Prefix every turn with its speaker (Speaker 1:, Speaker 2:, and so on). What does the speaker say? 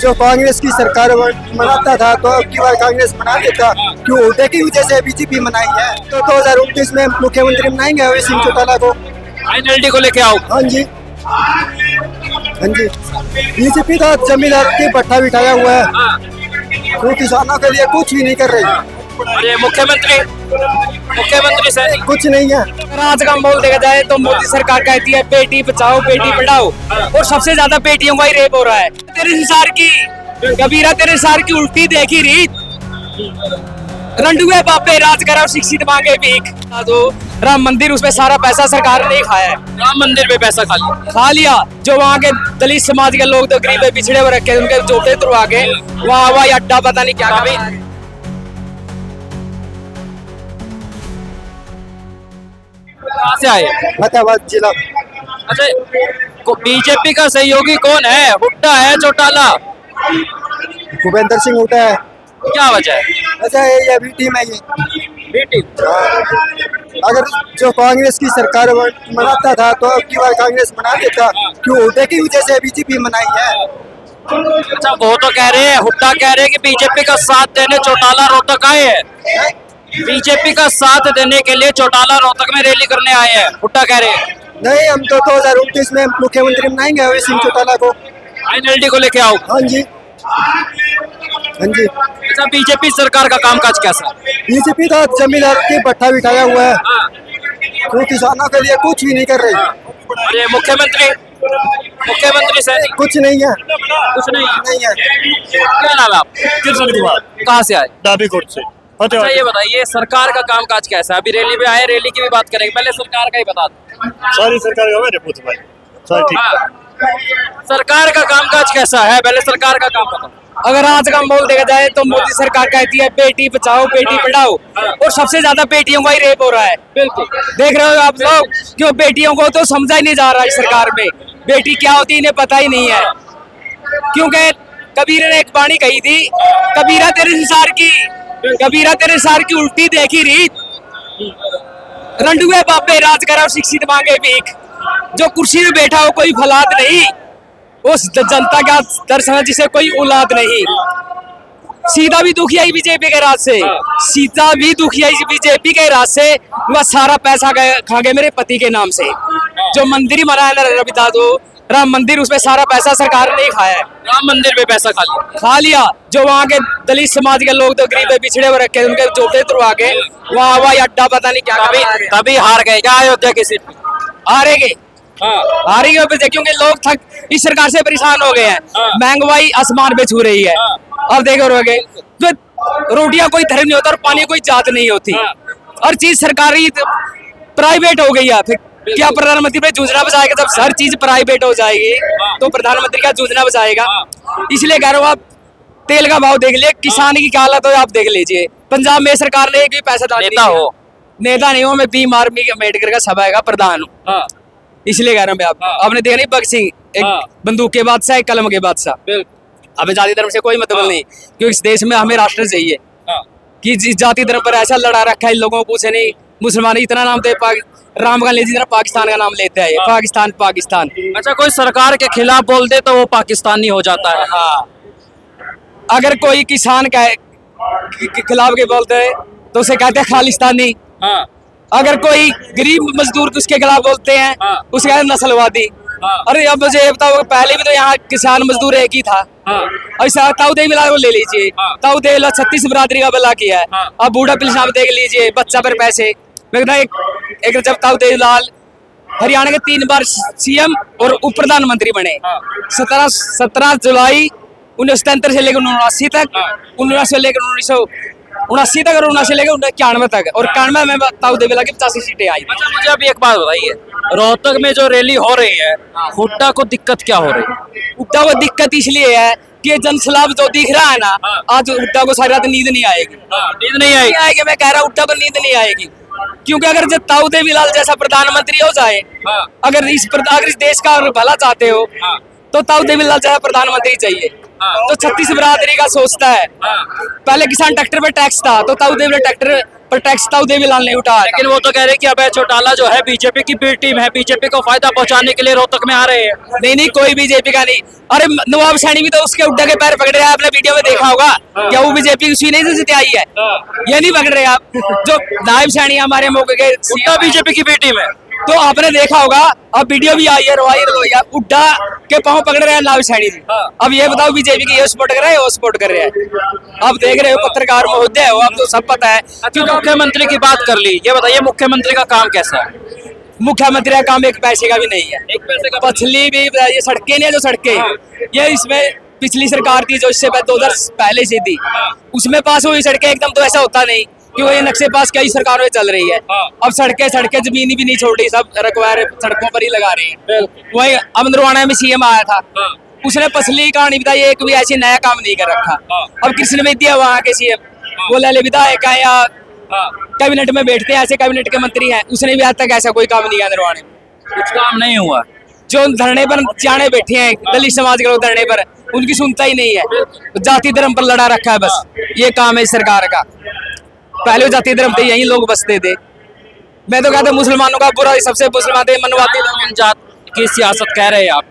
Speaker 1: जो कांग्रेस की सरकार मनाता था तो अब की बार कांग्रेस मना देता, क्यों होते की वजह से बीजेपी मनाई है। तो 2029 में मुख्यमंत्री बनाएंगे अभय सिंह चौटाला को।
Speaker 2: फाइनलिटी को लेके आओ।
Speaker 1: हाँ जी, हाँ जी। बीजेपी तो जमींदार की पट्टा बिठाया हुआ है, वो किसानों के लिए कुछ भी नहीं कर रही।
Speaker 2: और ये मुख्यमंत्री से
Speaker 1: कुछ नहीं है।
Speaker 3: अगर आज का माहौल देखा जाए तो मोदी सरकार कहती है बेटी बचाओ बेटी पढ़ाओ, और सबसे ज्यादा बेटियों का ही रेप हो रहा है। तेरे संसार की कबीरा, तेरे संसार की उल्टी देखी रीत, रंडुए बापे राज करो शिक्षित मांगे भीख। तो राम मंदिर, उसमें सारा पैसा सरकार ने खाया है।
Speaker 2: राम मंदिर पे पैसा
Speaker 3: खा लिया। जो वहाँ के दलित समाज के लोग तो गरीब पिछड़े हुए रखे, उनके जोटे तुरवा के वहाँ हवाई अड्डा पता नहीं क्या
Speaker 2: कहाँ से आए?
Speaker 1: फतेहाबाद जिला।
Speaker 2: अच्छा, बीजेपी का सहयोगी कौन है? हुड्डा है, चौटाला?
Speaker 1: भूपेंद्र सिंह हुड्डा है।
Speaker 2: क्या वजह है?
Speaker 1: अच्छा ये भी टीम है ये।
Speaker 2: बेटी
Speaker 1: अगर जो कांग्रेस की सरकार मनाता था तो अब की बार कांग्रेस मना देता, क्यों होते की वजह से बीजेपी मनाई है।
Speaker 2: अच्छा, वो तो कह रहे हैं, हुड्डा कह रहे हैं कि बीजेपी का साथ देने चौटाला रोहतक आए हैं। बीजेपी का साथ देने के लिए चौटाला रोहतक में रैली करने आए हैं, हुड्डा कह रहे हैं।
Speaker 1: नहीं, हम तो 2029 में मुख्यमंत्री बनाएंगे अभय सिंह चौटाला को।
Speaker 2: फाइनलिटी को लेके आओ।
Speaker 1: हाँ जी, हाँ जी।
Speaker 2: अच्छा, बीजेपी सरकार का कामकाज कैसा?
Speaker 1: बीजेपी तो जमींदार की पट्टा बिठाया हुआ है, वो किसानों के लिए कुछ भी नहीं कर रही।
Speaker 2: और ये मुख्यमंत्री से
Speaker 1: कुछ नहीं है।
Speaker 2: कुछ नहीं है। क्या नाम है आप?
Speaker 4: किशन कुमार,
Speaker 2: कहाँ से आए?
Speaker 4: डाबीकोट से।
Speaker 2: अच्छा, ये बताइए सरकार का कामकाज कैसा है? अभी रैली पे आए, रैली की भी बात करेंगे, पहले सरकार का ही बता दो।
Speaker 4: सारी सरकार का मेरे पुत्र भाई सारी ठीक।
Speaker 2: हाँ। सरकार का कामकाज कैसा है? पहले सरकार का काम बताओ।
Speaker 3: अगर आज का माहौल देखा जाए तो मोदी सरकार कहती है बेटी बचाओ बेटी पढ़ाओ, और सबसे ज्यादा बेटियों का ही रेप हो रहा है।
Speaker 2: बिल्कुल
Speaker 3: देख रहे हो आप लोग, क्यों बेटियों को तो समझा ही नहीं जा रहा है सरकार में। बेटी क्या होती है इन्हें पता ही नहीं है, क्योंकि कबीर ने एक वाणी कही थी, कबीरा तेरे संसार की उल्टी देखी रीत, रंडुए बापे राज करो शिक्षित मांगे भीख। जो कुर्सी में बैठा हो कोई फलाद नहीं, उस जनता का दर्शन है जिसे कोई औलाद नहीं। सीधा भी दुखिया ही बीजेपी के राज से, सीधा भी दुखिया ही बीजेपी के राज से। वह सारा पैसा खा गए मेरे पति के नाम से। जो मंदिर ही मरा है ना रवि दादू, राम मंदिर, उसमें सारा पैसा सरकार ने खाया है।
Speaker 2: राम मंदिर पे पैसा खा लिया।
Speaker 3: जो वहाँ के दलित समाज के लोग तो गरीब पिछड़े हुए रखे, उनके जोटे तुरवा के वहाँ हवाई अड्डा पता नहीं क्या
Speaker 2: तभी हार गए क्या अयोध्या की सीट?
Speaker 3: हारेंगे। हारेंगे क्योंकि लोग इस सरकार से परेशान हो गए हैं। महंगाई आसमान पे छू रही है। अब देखो रोगे तो रोटियां कोई धर्म नहीं होता और पानी कोई जात नहीं होती। हर चीज सरकारी प्राइवेट हो गई है। फिर क्या प्रधानमंत्री पे योजना बचाएगा? जब हर चीज प्राइवेट हो जाएगी तो प्रधानमंत्री क्या योजना बचाएगा? इसलिए कह रहा हूँ, आप तेल का भाव देख लिए, किसान की क्या हालत हो आप देख लीजिए। पंजाब में सरकार ने एक भी पैसा नेता नहीं हो, मैं भीम आर्मी अम्बेडकर का सभा का प्रधान हूँ। इसलिए कह रहा हूँ मैं आपने देखा नहीं भगत सिंह, एक बंदूक के बादशाह, एक कलम के बादशाह। हमें जाति धर्म से कोई मतलब नहीं, क्योंकि इस देश में हमें राष्ट्र चाहिए। कि जिस जाति धर्म पर ऐसा लड़ा रखा है इन लोगों को पूछे नहीं। मुसलमान इतना नाम दे, राम का ले जितना पाकिस्तान का नाम लेते हैं, पाकिस्तान।
Speaker 2: अच्छा, कोई सरकार के खिलाफ बोल दे तो वो पाकिस्तानी हो जाता है।
Speaker 3: हाँ, अगर कोई किसान के खिलाफ के बोलते हैं तो उसे कहते हैं खालिस्तानी। अगर कोई गरीब मजदूर उसके खिलाफ बोलते हैं उसे कहते हैं नस्लवादी। अरे अब मुझे बताओ, पहले भी तो यहाँ किसान मजदूर एक ही था। ऐसा ताऊ देवी लाल को ले लीजिए, ताऊ देवी 36 बरादरी का बला किया है। अब बूढ़ा पिलसाब देख लीजिए, बच्चा पर पैसे। एक जब ताऊ देवी लाल हरियाणा के 3 बार सीएम और उप प्रधानमंत्री बने, 17 जुलाई 1973 से लेकर 1979 तक, 1979 से लेकर 1979 तक और 1979 से लेकर 91 तक, और 91 में ताऊ देवी लाल की 85 सीटें आई।
Speaker 2: अच्छा, मुझे अभी एक बात बताइए, रोहतक में जो रैली हो रही है, हुड्डा को दिक्कत क्या हो रही है?
Speaker 3: हुड्डा को दिक्कत इसलिए है कि ये जनसलाब जो दिख रहा है ना, आज हुड्डा को सारी रात नींद नहीं आएगी।
Speaker 2: नींद नहीं आएगी?
Speaker 3: मैं कह रहा हूँ हुड्डा को नींद नहीं आएगी, क्योंकि अगर जब ताऊ देवी लाल जैसा प्रधानमंत्री हो जाए, अगर इस देश का भला चाहते हो तो ताऊ देवी लाल जैसा प्रधानमंत्री चाहिए। तो 36 बरादरी का सोचता है। पहले किसान ट्रैक्टर पे टैक्स था, तो ताऊ देवी ने पर टैक्स तो देवीलाल ने उठाया था।
Speaker 2: लेकिन वो तो कह रहे हैं कि अभय चौटाला जो है बीजेपी की बी टीम है, बीजेपी को फायदा पहुंचाने के लिए रोहतक में आ रहे हैं।
Speaker 3: नहीं कोई बीजेपी का नहीं। अरे नवाब सैनी भी तो उसके उड्डा के पैर पकड़ रहे हैं, आपने वीडियो में देखा होगा। क्या वो बीजेपी की सीने से जिते आई है? ये नहीं पकड़ रहे आप। जो नायब सैनी हमारे मौके के
Speaker 2: हुड्डा बीजेपी की बी टीम है।
Speaker 3: तो आपने देखा होगा, अब वीडियो भी आई है, वायरल हो गया, उड्डा के पांव पकड़ रहे हैं नायब सैनी जी। अब ये बताओ बीजेपी की ये सपोर्ट कर रहे हैं, वो सपोर्ट कर रहे हैं। आप देख रहे हो पत्रकार महोदय हो, अब तो सब पता है।
Speaker 2: क्योंकि मुख्यमंत्री की बात कर ली, ये बताइए मुख्यमंत्री का काम कैसा है?
Speaker 3: मुख्यमंत्री का काम एक पैसे का भी नहीं है।
Speaker 2: एक पैसे का
Speaker 3: पछली भी ये सड़कें नहीं है, जो सड़कें ये इसमें पिछली सरकार थी जो इससे 2000 पहले से थी, उसमें पास हुई सड़कें एकदम तो ऐसा होता नहीं कि वो ये नक्शे पास कई सरकारों में चल रही है। अब सड़कें जमीन भी नहीं छोड़ रही, सब रखवारे सड़कों पर ही लगा रही है। वही अमदरवाना में सीएम आया था, उसने पसली कहानी बताई, एक भी ऐसी नया काम नहीं कर रखा। अब कृष्ण विद्या वहाँ के सीएम वो लले विधायक है या कैबिनेट में बैठते हैं, ऐसे कैबिनेट के मंत्री हैं, उसने भी आज तक ऐसा कोई काम नहीं किया अमदरवाने में।
Speaker 2: कुछ काम नहीं हुआ।
Speaker 3: जो धरने पर जाने बैठे हैं दलित समाज के लोग धरने पर, उनकी सुनता ही नहीं है। जाति धर्म पर लड़ा रखा है बस, ये काम है इस सरकार का। पहले जाति धर्म थे, यही लोग बसते थे। मैं तो कहता मुसलमानों का बुरा सबसे मुसलमान थे मनवाती लोग।
Speaker 2: जात की सियासत कह रहे हैं आप।